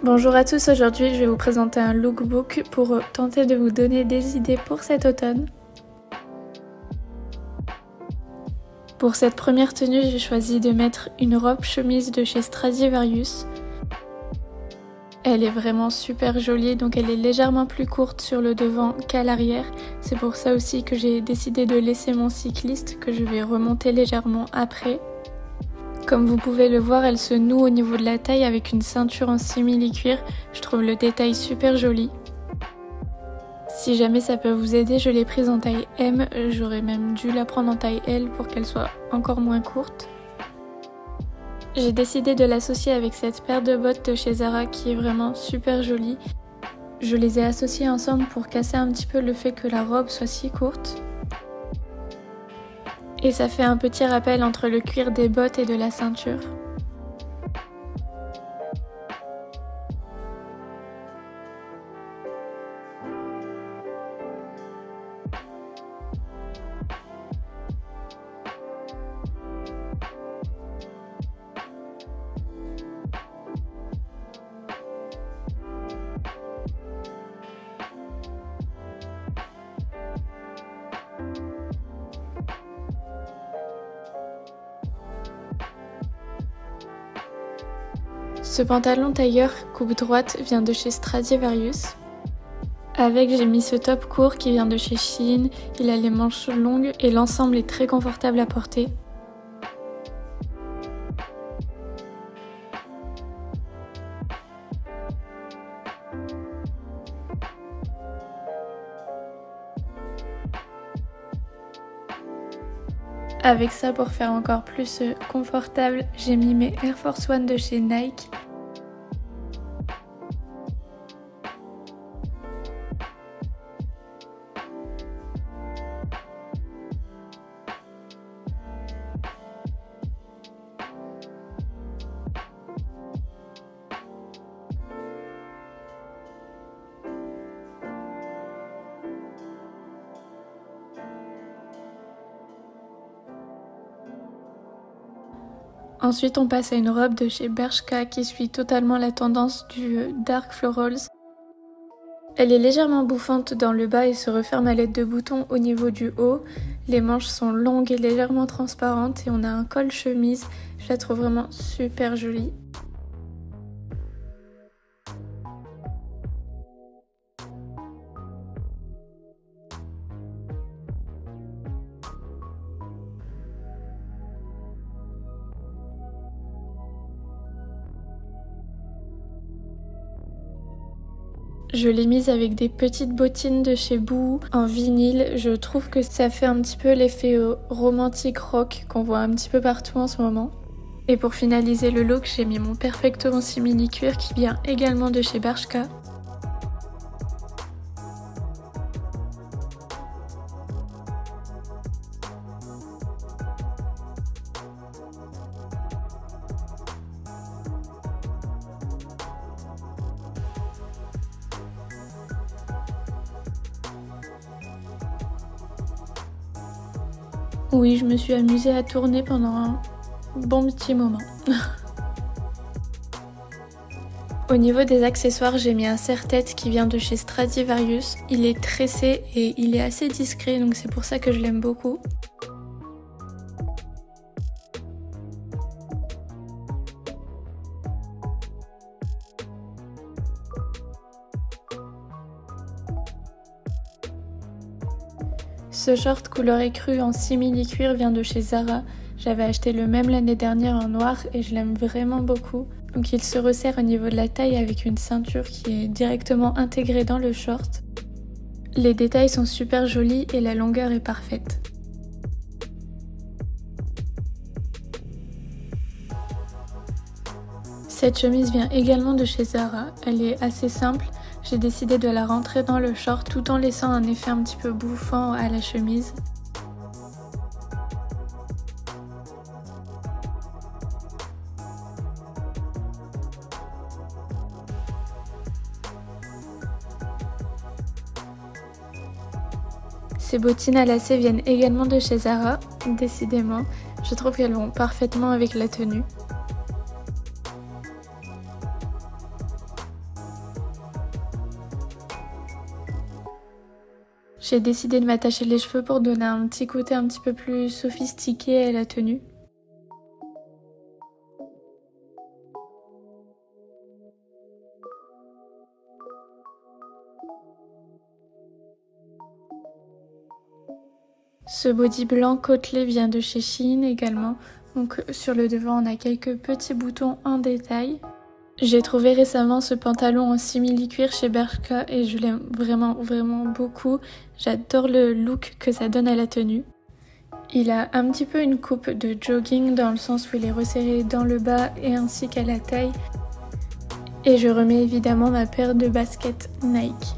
Bonjour à tous, aujourd'hui je vais vous présenter un lookbook pour tenter de vous donner des idées pour cet automne. Pour cette première tenue, j'ai choisi de mettre une robe chemise de chez Stradivarius. Elle est vraiment super jolie, donc elle est légèrement plus courte sur le devant qu'à l'arrière. C'est pour ça aussi que j'ai décidé de laisser mon cycliste, que je vais remonter légèrement après. Comme vous pouvez le voir, elle se noue au niveau de la taille avec une ceinture en simili-cuir. Je trouve le détail super joli. Si jamais ça peut vous aider, je l'ai prise en taille M. J'aurais même dû la prendre en taille L pour qu'elle soit encore moins courte. J'ai décidé de l'associer avec cette paire de bottes de chez Zara qui est vraiment super jolie. Je les ai associées ensemble pour casser un petit peu le fait que la robe soit si courte. Et ça fait un petit rappel entre le cuir des bottes et de la ceinture. Ce pantalon tailleur coupe droite vient de chez Stradivarius. Avec, j'ai mis ce top court qui vient de chez Shein. Il a les manches longues et l'ensemble est très confortable à porter. Avec ça, pour faire encore plus confortable, j'ai mis mes Air Force One de chez Nike. Ensuite, on passe à une robe de chez Bershka qui suit totalement la tendance du Dark Florals. Elle est légèrement bouffante dans le bas et se referme à l'aide de boutons au niveau du haut. Les manches sont longues et légèrement transparentes et on a un col chemise. Je la trouve vraiment super jolie. Je l'ai mise avec des petites bottines de chez Boo en vinyle. Je trouve que ça fait un petit peu l'effet romantique rock qu'on voit un petit peu partout en ce moment. Et pour finaliser le look, j'ai mis mon Perfecto en simili-cuir qui vient également de chez Bershka. Oui, je me suis amusée à tourner pendant un bon petit moment. Au niveau des accessoires, j'ai mis un serre-tête qui vient de chez Stradivarius. Il est tressé et il est assez discret, donc c'est pour ça que je l'aime beaucoup. Ce short couleur écrue en simili-cuir vient de chez Zara. J'avais acheté le même l'année dernière en noir et je l'aime vraiment beaucoup. Donc il se resserre au niveau de la taille avec une ceinture qui est directement intégrée dans le short. Les détails sont super jolis et la longueur est parfaite. Cette chemise vient également de chez Zara. Elle est assez simple. J'ai décidé de la rentrer dans le short tout en laissant un effet un petit peu bouffant à la chemise. Ces bottines à lacets viennent également de chez Zara. Décidément, je trouve qu'elles vont parfaitement avec la tenue. J'ai décidé de m'attacher les cheveux pour donner un petit côté un petit peu plus sophistiqué à la tenue. Ce body blanc côtelé vient de chez Shein également. Donc sur le devant on a quelques petits boutons en détail. J'ai trouvé récemment ce pantalon en simili-cuir chez Bershka et je l'aime vraiment beaucoup. J'adore le look que ça donne à la tenue. Il a un petit peu une coupe de jogging dans le sens où il est resserré dans le bas et ainsi qu'à la taille. Et je remets évidemment ma paire de baskets Nike.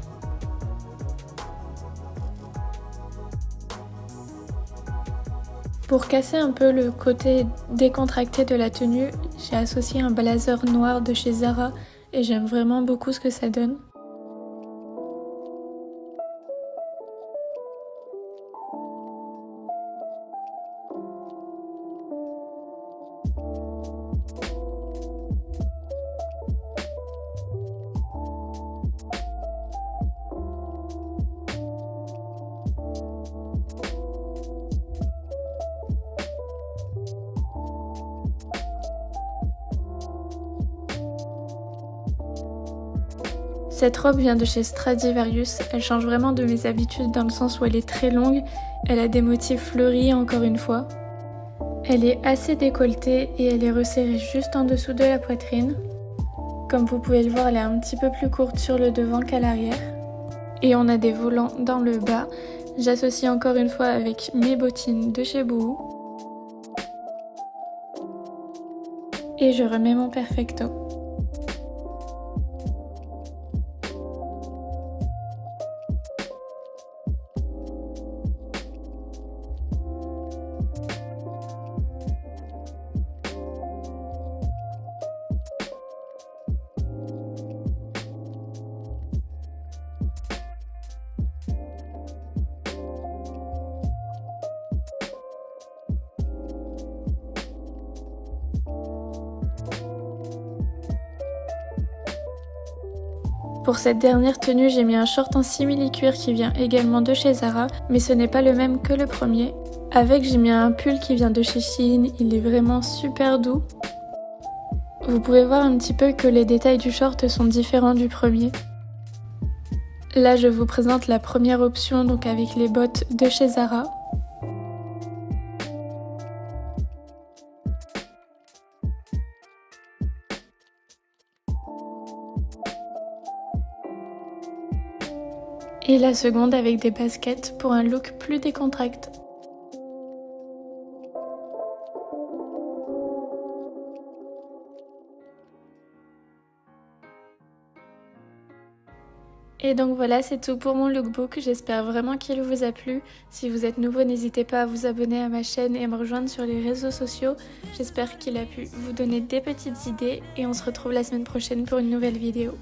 Pour casser un peu le côté décontracté de la tenue, j'ai associé un blazer noir de chez Zara et j'aime vraiment beaucoup ce que ça donne. Cette robe vient de chez Stradivarius, elle change vraiment de mes habitudes dans le sens où elle est très longue, elle a des motifs fleuris encore une fois. Elle est assez décolletée et elle est resserrée juste en dessous de la poitrine. Comme vous pouvez le voir, elle est un petit peu plus courte sur le devant qu'à l'arrière. Et on a des volants dans le bas. J'associe encore une fois avec mes bottines de chez Boohoo. Et je remets mon perfecto. Pour cette dernière tenue, j'ai mis un short en simili-cuir qui vient également de chez Zara, mais ce n'est pas le même que le premier. Avec, j'ai mis un pull qui vient de chez Shein, il est vraiment super doux. Vous pouvez voir un petit peu que les détails du short sont différents du premier. Là, je vous présente la première option, donc avec les bottes de chez Zara. Et la seconde avec des baskets pour un look plus décontracté. Et donc voilà, c'est tout pour mon lookbook, j'espère vraiment qu'il vous a plu. Si vous êtes nouveau, n'hésitez pas à vous abonner à ma chaîne et à me rejoindre sur les réseaux sociaux. J'espère qu'il a pu vous donner des petites idées et on se retrouve la semaine prochaine pour une nouvelle vidéo.